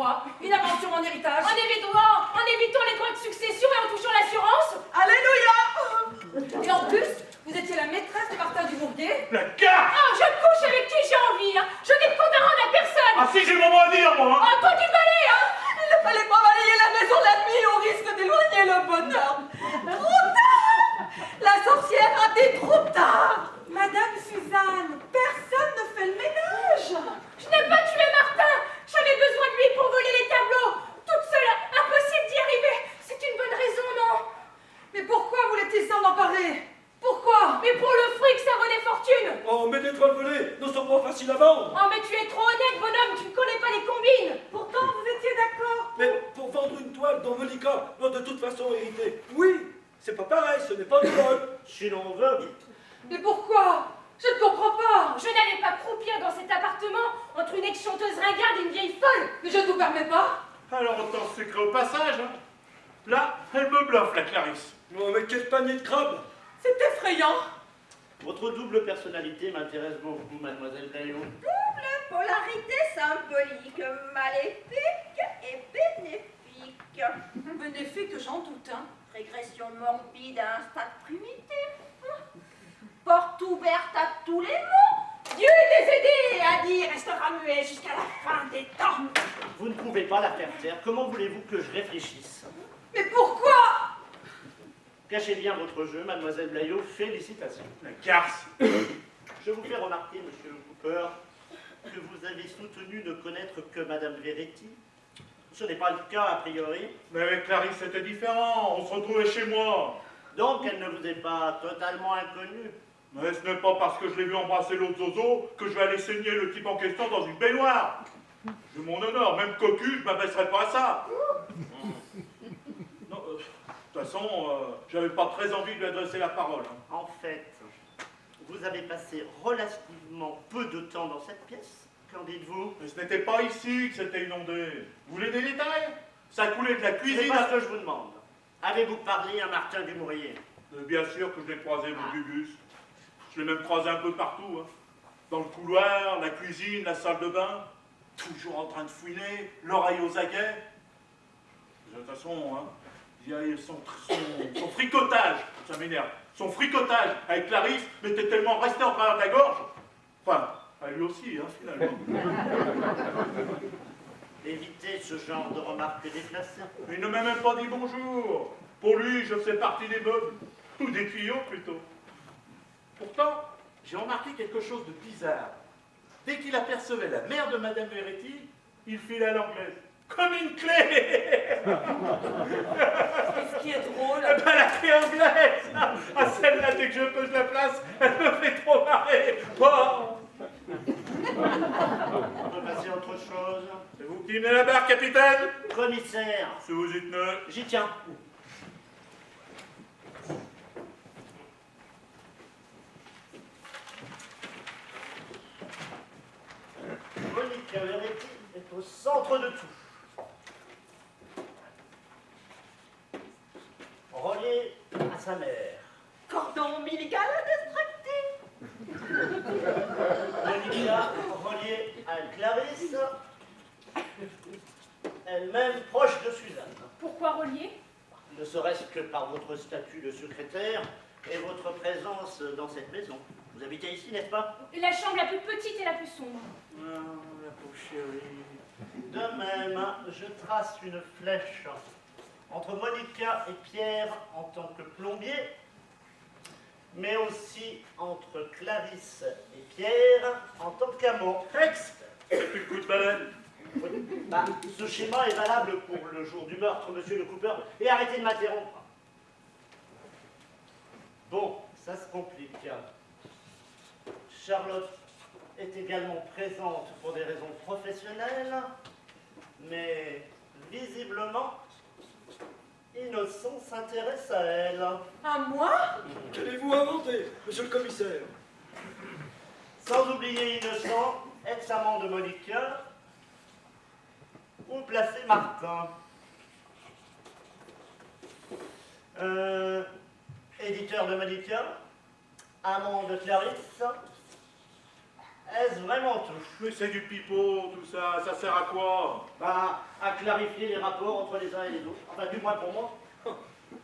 moi, une avance sur mon héritage. En évitant les droits de succession et en touchant l'assurance. Alléluia. Et en plus, vous étiez la maîtresse de Martin Dubourguet. La carte. Ah, je couche avec qui j'ai envie, hein. Je n'ai de compte à rendre à personne. Ah si, j'ai mon mot à dire, moi. Ah, toi du balai, hein. Il ne fallait pas balayer la maison la nuit au risque d'éloigner le bonheur. Trop tard. La sorcière a dit trop tard. Madame Suzanne, personne ne fait le ménage. Je n'ai pas tué Martin. J'avais besoin de lui pour voler les tableaux. Toute seule, impossible d'y arriver. C'est une bonne raison, non? Mais pourquoi voulait-il s'en emparer? Pourquoi? Mais pour le fric, ça vaut des fortunes. Oh, mais des toiles volées ne sont pas faciles à vendre. Oh, mais tu es trop honnête, bonhomme. Tu ne connais pas les combines. Pourtant, vous étiez d'accord. Mais pour vendre une toile dont Monica doit de toute façon hériter, oui, c'est pas pareil, ce n'est pas une toile. Si l'on veut. Mais pourquoi? Je ne comprends pas. Je n'allais pas croupir dans cet appartement entre une ex-chanteuse ringarde et une vieille folle. Mais je ne vous permets pas. Alors autant se sucrer au passage, hein. Là, elle me bluffe, la Clarisse. Oh, mais quel panier de crabes. C'est effrayant. Votre double personnalité m'intéresse beaucoup, mademoiselle Gaillon. Double polarité symbolique, maléfique et bénéfique. Bénéfique, j'en doute, hein. Régression morbide à un stade primitif. Porte ouverte à tous les mots. Dieu des aidés à dire restera muet jusqu'à la fin des temps. Vous ne pouvez pas la faire taire. Comment voulez-vous que je réfléchisse? Mais pourquoi? Cachez bien votre jeu, mademoiselle Blaillot. Félicitations. La garce. Je vous fais remarquer, monsieur Cooper, que vous avez soutenu ne connaître que madame Veretti. Ce n'est pas le cas, a priori. Mais avec Clarisse, c'était différent. On se retrouvait chez moi. Donc, elle ne vous est pas totalement inconnue. Mais ce n'est pas parce que je l'ai vu embrasser l'autre zozo que je vais aller saigner le type en question dans une baignoire. J'ai mon honneur, même cocu, je m'abaisserai pas à ça. Non, de toute façon, j'avais pas très envie de lui adresser la parole. Hein. En fait, vous avez passé relativement peu de temps dans cette pièce. Qu'en dites-vous? Mais ce n'était pas ici que c'était inondé. Vous voulez des détails? Ça coulait de la C'est cuisine pas à... ce que je vous demande. Avez-vous parlé à Martin Dumouriez? Bien sûr que je l'ai croisé, mon bubus. Je l'ai même croisé un peu partout. Hein. Dans le couloir, la cuisine, la salle de bain. Toujours en train de fouiner, l'oreille aux aguets. De toute façon, hein, il y a son fricotage, ça m'énerve. Son fricotage avec Clarisse m'était tellement resté en travers de la gorge. Enfin, à lui aussi, hein, finalement. Évitez ce genre de remarques déplacées. Il ne m'a même pas dit bonjour. Pour lui, je faisais partie des meubles. Ou des tuyaux, plutôt. Pourtant, j'ai remarqué quelque chose de bizarre. Dès qu'il apercevait la mère de Madame Veretti, il filait à l'anglaise. Comme une clé. Ce qui est drôle. Eh ben, la clé anglaise. Ah, celle-là, dès que je pose la place, elle me fait trop marrer. Oh. On peut passer à autre chose. C'est vous qui menez la barre, capitaine? Commissaire, Si vous y tenez. j'y tiens. Monica Veretti est au centre de tout. Relié à sa mère. Cordon ombilical indestructible. Monica reliée à Clarisse, elle-même proche de Suzanne. Pourquoi relier? Ne serait-ce que par votre statut de secrétaire et votre présence dans cette maison. Vous habitez ici, n'est-ce pas? La chambre la plus petite et la plus sombre. Ah, la pauvre chérie. De même, je trace une flèche entre Monica et Pierre en tant que plombier, mais aussi entre Clarisse et Pierre en tant qu'amant. Expert. C'est plus le coup de baleine. Oui. Bah, ce schéma est valable pour le jour du meurtre, monsieur le Cooper, et arrêtez de m'interrompre. Bon, ça se complique. Charlotte est également présente pour des raisons professionnelles, mais visiblement, Innocent s'intéresse à elle. À moi? Qu'allez-vous inventer, monsieur le commissaire? Sans oublier Innocent, ex-amant de Monica, où placer Martin? Éditeur de Monica, amant de Clarisse, Est-ce vraiment tout? Mais c'est du pipeau, tout ça. Ça sert à quoi? Ben, à clarifier les rapports entre les uns et les autres. Enfin, du moins pour moi.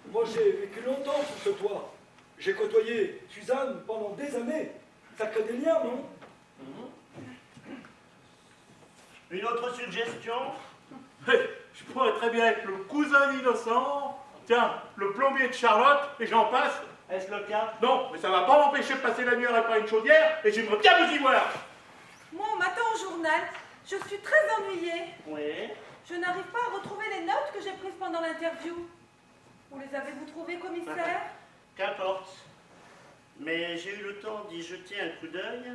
Moi, j'ai vécu longtemps sous ce toit. J'ai côtoyé Suzanne pendant des années. Ça crée des liens, non? Une autre suggestion? Je pourrais très bien être le cousin innocent, tiens, le plombier de Charlotte, et j'en passe. Est-ce le cas? Non, mais ça va pas m'empêcher de passer la nuit à réparer une chaudière, et j'aimerais bien vous y voir. Moi, on m'attend au journal. Je suis très ennuyée. Oui. Je n'arrive pas à retrouver les notes que j'ai prises pendant l'interview. Où les avez-vous trouvées, commissaire? Qu'importe. Mais j'ai eu le temps d'y jeter un coup d'œil,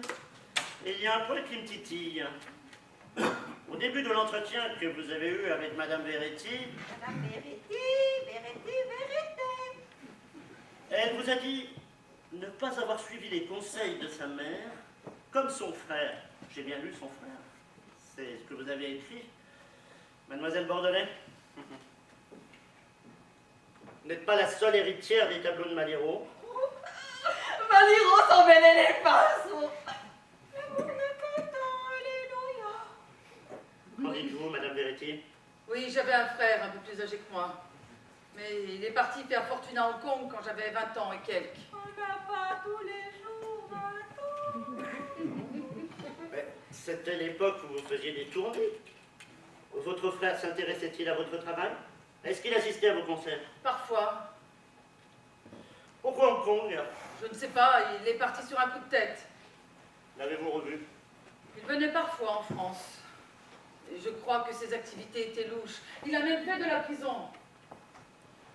et il y a un point qui me titille. Au début de l'entretien que vous avez eu avec Madame Veretti, Madame Veretti, elle vous a dit ne pas avoir suivi les conseils de sa mère, comme son frère. J'ai bien lu son frère. C'est ce que vous avez écrit. Mademoiselle Bordelais, vous n'êtes pas la seule héritière des tableaux de Maliro. Maliro s'en mêlait les pinceaux. L'amour n'est qu'un temps, alléluia. Qu'en dites-vous, Madame Veretti? Oui, j'avais un frère un peu plus âgé que moi. Mais il est parti faire fortune à Hong Kong quand j'avais 20 ans et quelques. On n'a pas tous les jours 20 ans. Mais c'était l'époque où vous faisiez des tournées. Votre frère s'intéressait-il à votre travail? Est-ce qu'il assistait à vos concerts? Parfois, Pourquoi Hong Kong? je ne sais pas, il est parti sur un coup de tête. L'avez-vous revu? Il venait parfois en France. Et je crois que ses activités étaient louches. Il a même fait de la prison.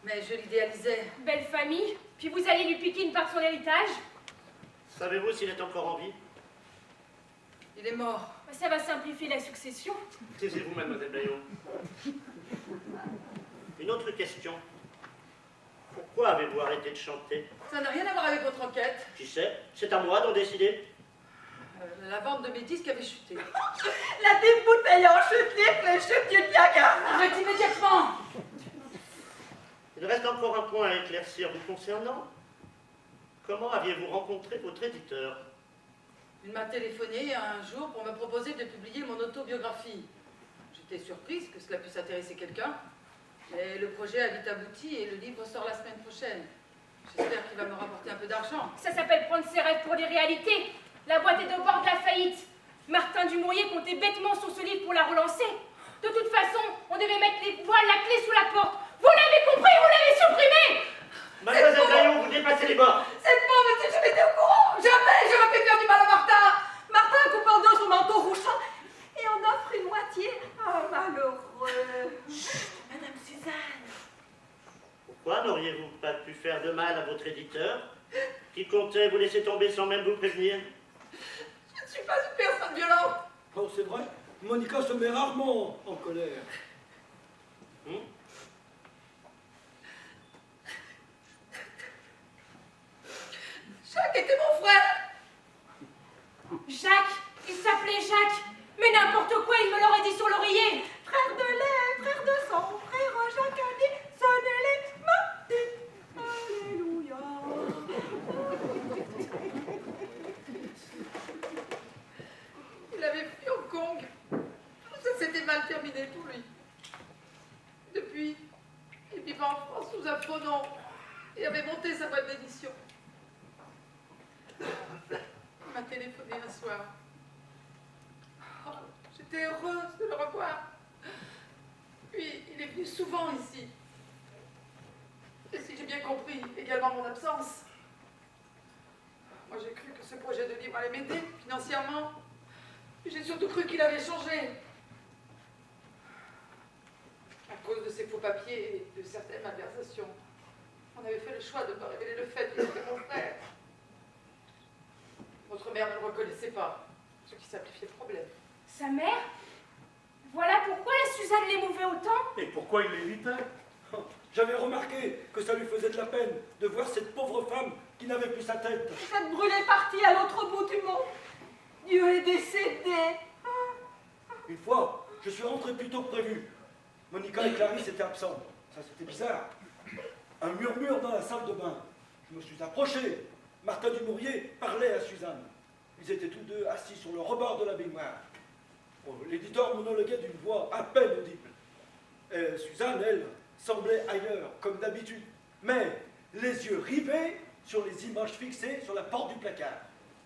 Mais je l'idéalisais. Belle famille, puis vous allez lui piquer une part de son héritage? Savez-vous s'il est encore en vie? Il est mort. Ça va simplifier la succession. Taisez-vous, Mademoiselle Bayon. Une autre question. Pourquoi avez-vous arrêté de chanter? Ça n'a rien à voir avec votre enquête. Qui sait? C'est à moi d'en décider. La vente de mes disques avait chuté. La petite bouteille en chute libre, les chutes du Niagara. Arrête immédiatement! Il reste encore un point à éclaircir vous concernant. Comment aviez-vous rencontré votre éditeur? Il m'a téléphoné un jour pour me proposer de publier mon autobiographie. J'étais surprise que cela puisse intéresser quelqu'un, mais le projet a vite abouti et le livre sort la semaine prochaine. J'espère qu'il va me rapporter un peu d'argent. Ça s'appelle prendre ses rêves pour des réalités. La boîte est au bord de la faillite. Martin Dumouriez comptait bêtement sur ce livre pour la relancer. De toute façon, on devait mettre la clé sous la porte. Vous l'avez compris, vous l'avez supprimé. Mademoiselle Bayon, vous dépassez les bords. C'est faux, monsieur, je m'étais au courant. Jamais j'aurais pu faire du mal à Martin. Martin coupe en deux son manteau rouchant et en offre une moitié à un malheureux. Chut, Madame Suzanne. Pourquoi n'auriez-vous pas pu faire de mal à votre éditeur, qui comptait vous laisser tomber sans même vous prévenir? Je ne suis pas une personne violente. Oh, c'est vrai, Monica se met rarement en colère. Jacques était mon frère. Jacques, il s'appelait Jacques. Mais n'importe quoi, il me l'aurait dit sur l'oreiller. Frère de lait, frère de sang, frère Jacques a dit, sonnez les matins. Alléluia. Il avait fui Hong Kong. Ça s'était mal terminé pour lui. Depuis, il vivait en France sous un faux nom et avait monté sa boîte d'édition. Il m'a téléphoné un soir. Oh, j'étais heureuse de le revoir. Puis, il est venu souvent ici. Et si j'ai bien compris, également mon absence. Moi, j'ai cru que ce projet de livre allait m'aider financièrement. J'ai surtout cru qu'il avait changé. À cause de ses faux papiers et de certaines malversations. On avait fait le choix de me révéler le fait qu'il était mon frère. Votre mère ne le reconnaissait pas, ce qui simplifiait le problème. Sa mère? Voilà pourquoi la Suzanne l'émouvait autant. Et pourquoi il l'évitait? J'avais remarqué que ça lui faisait de la peine de voir cette pauvre femme qui n'avait plus sa tête. Cette brûlée est partie à l'autre bout du monde. Dieu est décédé. Une fois, je suis rentré plus tôt que prévu. Monica et Clarisse étaient absents. Ça, c'était bizarre. Un murmure dans la salle de bain. Je me suis approché. Martin Dumouriez parlait à Suzanne. Ils étaient tous deux assis sur le rebord de la baignoire. Bon, l'éditeur monologuait d'une voix à peine audible. Et Suzanne, elle, semblait ailleurs, comme d'habitude, mais les yeux rivés sur les images fixées sur la porte du placard.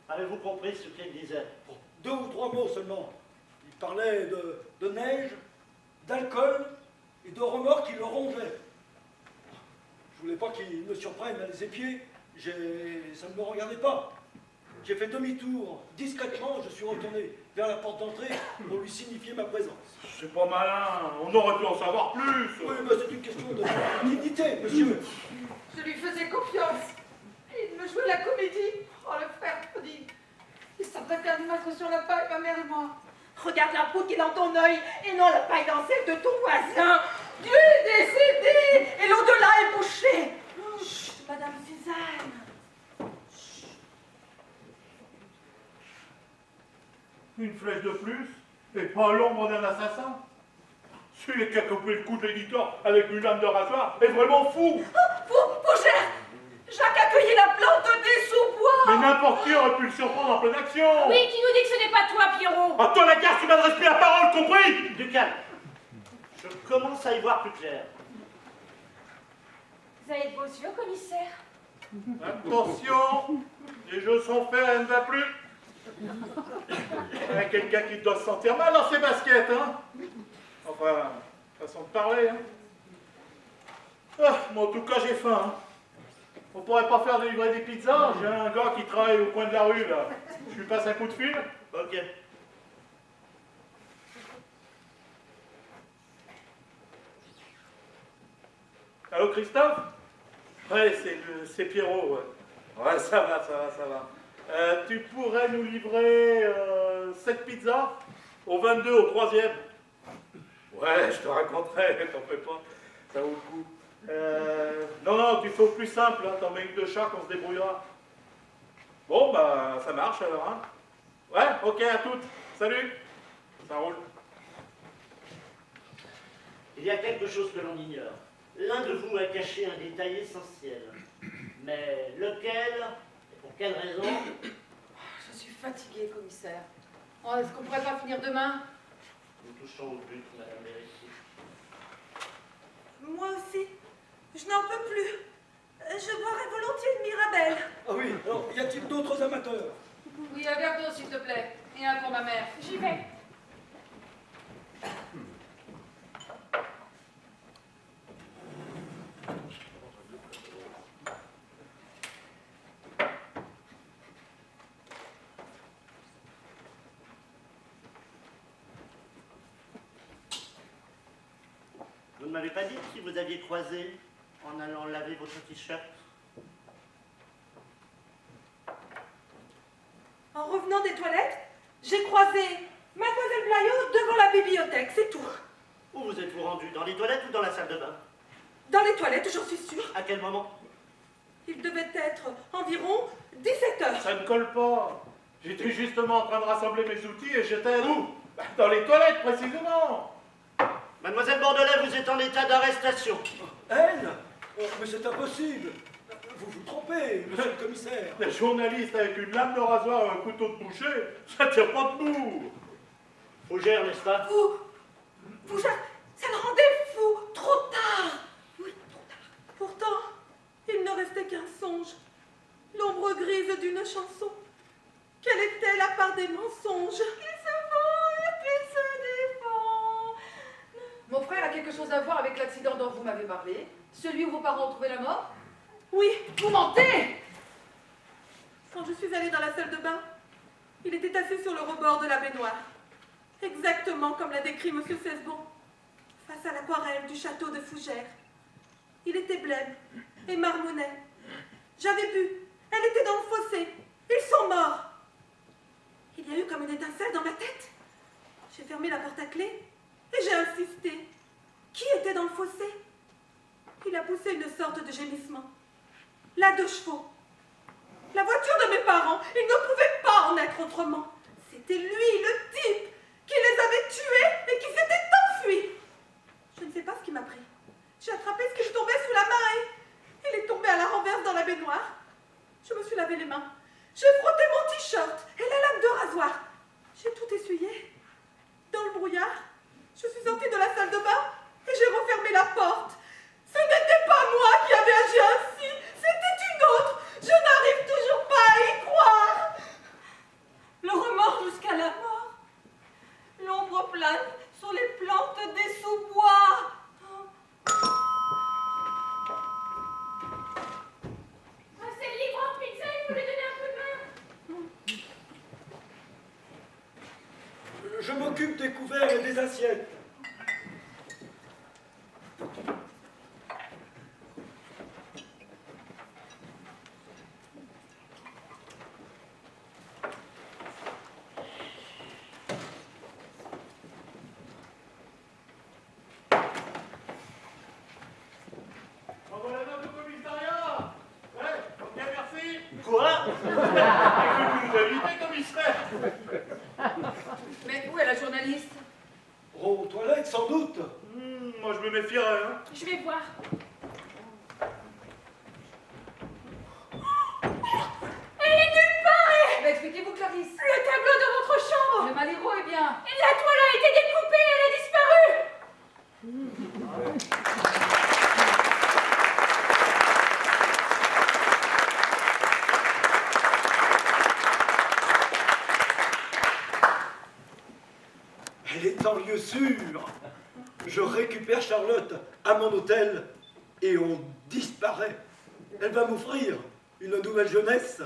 Avez-vous compris ce qu'il disait? Bon, 2 ou 3 mots seulement. Il parlait de neige, d'alcool et de remords qui le rongeaient. Je voulais pas qu'il me surprenne à les épier. Ça ne me regardait pas. J'ai fait demi-tour. Discrètement, je suis retourné vers la porte d'entrée pour lui signifier ma présence. C'est pas malin, on aurait pu en savoir plus. Oui, mais c'est une question de dignité, monsieur. Je lui faisais confiance. Il me jouait la comédie. Oh, le frère prodigue. Il semblait faire du masque sur la paille, ma mère et moi. Regarde la poudre qui est dans ton œil et non la paille dans celle de ton voisin. Dieu est décédé et l'au-delà est bouché. Chut, Madame Suzanne. Une flèche de plus, et pas l'ombre d'un assassin. Celui qui a coupé le cou de l'éditeur avec une lame de rasoir est vraiment fou. Fougère, Jacques a cueilli la plante des sous-bois. Mais n'importe qui aurait pu le surprendre en pleine action. Oui, qui nous dit que ce n'est pas toi, Pierrot? À toi la garde, tu m'adresses plus la parole, compris? Du calme. Je commence à y voir plus clair. Vous avez de beaux yeux, commissaire. Attention, les jeux sont faits, elle ne va plus. Il y a quelqu'un qui doit se sentir mal dans ses baskets, hein? Enfin, façon de parler, hein? Ah, mais en tout cas, j'ai faim, hein? On pourrait pas faire délivrer des pizzas? J'ai un gars qui travaille au coin de la rue, là. Je lui passe un coup de fil? Ok. Allô, Christophe? Ouais, c'est Pierrot, ouais. Ouais, ça va. Tu pourrais nous livrer 7 pizzas au 22, au 3e. Ouais, je te raconterai, t'en fais pas, ça vaut le coup. Non, tu fais au plus simple, hein, t'en mets une de chaque, on se débrouillera. Bon, bah, ça marche alors, hein. Ouais, ok, à toutes. Salut. Ça roule. Il y a quelque chose que l'on ignore. L'un de vous a caché un détail essentiel. Mais lequel et pour quelle raison? Je suis fatiguée, commissaire. Oh, est-ce qu'on pourrait pas finir demain? Nous touchons au but, Madame Vérity. Moi aussi. Je n'en peux plus. Je boirais volontiers une Mirabelle. Ah oui, alors, y a-t-il d'autres amateurs? Oui, un verre d'eau, s'il te plaît. Et un pour ma mère. J'y vais. Vous ne m'avez pas dit qui vous aviez croisé en allant laver votre t-shirt? En revenant des toilettes, j'ai croisé Mademoiselle Blaillot devant la bibliothèque, c'est tout. Où vous êtes-vous rendu? Dans les toilettes ou dans la salle de bain? Dans les toilettes, j'en suis sûre. À quel moment? Il devait être environ 17 heures. Ça ne colle pas. J'étais justement en train de rassembler mes outils et j'étais où? Dans les toilettes, précisément. Mademoiselle Bordelais, vous êtes en état d'arrestation. Elle? Oh, mais c'est impossible. Vous vous trompez, monsieur le commissaire. Les journalistes avec une lame de rasoir et un couteau de boucher, ça tient pas debout. Fougère, n'est-ce pas? Vous, ça le rendait fou, trop tard. Oui, trop tard. Pourtant, il ne restait qu'un songe, l'ombre grise d'une chanson. Quelle était la part des mensonges qui se font et qui se défendent? Mon frère a quelque chose à voir avec l'accident dont vous m'avez parlé. Celui où vos parents ont trouvé la mort? Oui, Vous mentez! quand je suis allée dans la salle de bain, il était assis sur le rebord de la baignoire, exactement comme l'a décrit M. Cesbon, face à l'aquarelle du château de Fougères. Il était blême et marmonnait. J'avais bu, elle était dans le fossé. Ils sont morts. Il y a eu comme une étincelle dans ma tête. J'ai fermé la porte à clé et j'ai insisté. Qui était dans le fossé? Il a poussé une sorte de gémissement. La 2 chevaux. La voiture de mes parents, il ne pouvait pas en être autrement. C'était lui, le type, qui les avait tués et qui s'était enfui. Je ne sais pas ce qui m'a pris. J'ai attrapé ce qui me tombait sous la main et il est tombé à la renverse dans la baignoire. Je me suis lavé les mains. J'ai frotté mon t-shirt et la lame occupe des couverts et des assiettes. Envoie la note au commissariat. Ouais, bien merci. Quoi? J'ai cru que vous invitez, commissaire. Mais où est la journaliste? Aux toilettes, sans doute. Moi, je me méfierais, hein. Je vais voir. Elle est nulle part. Mais expliquez-vous, Clarisse. Le tableau de votre chambre. Le Maliro est bien. La toile a été découpée, elle a disparu. Elle est en lieu sûr. Je récupère Charlotte à mon hôtel et on disparaît. Elle va m'offrir une nouvelle jeunesse.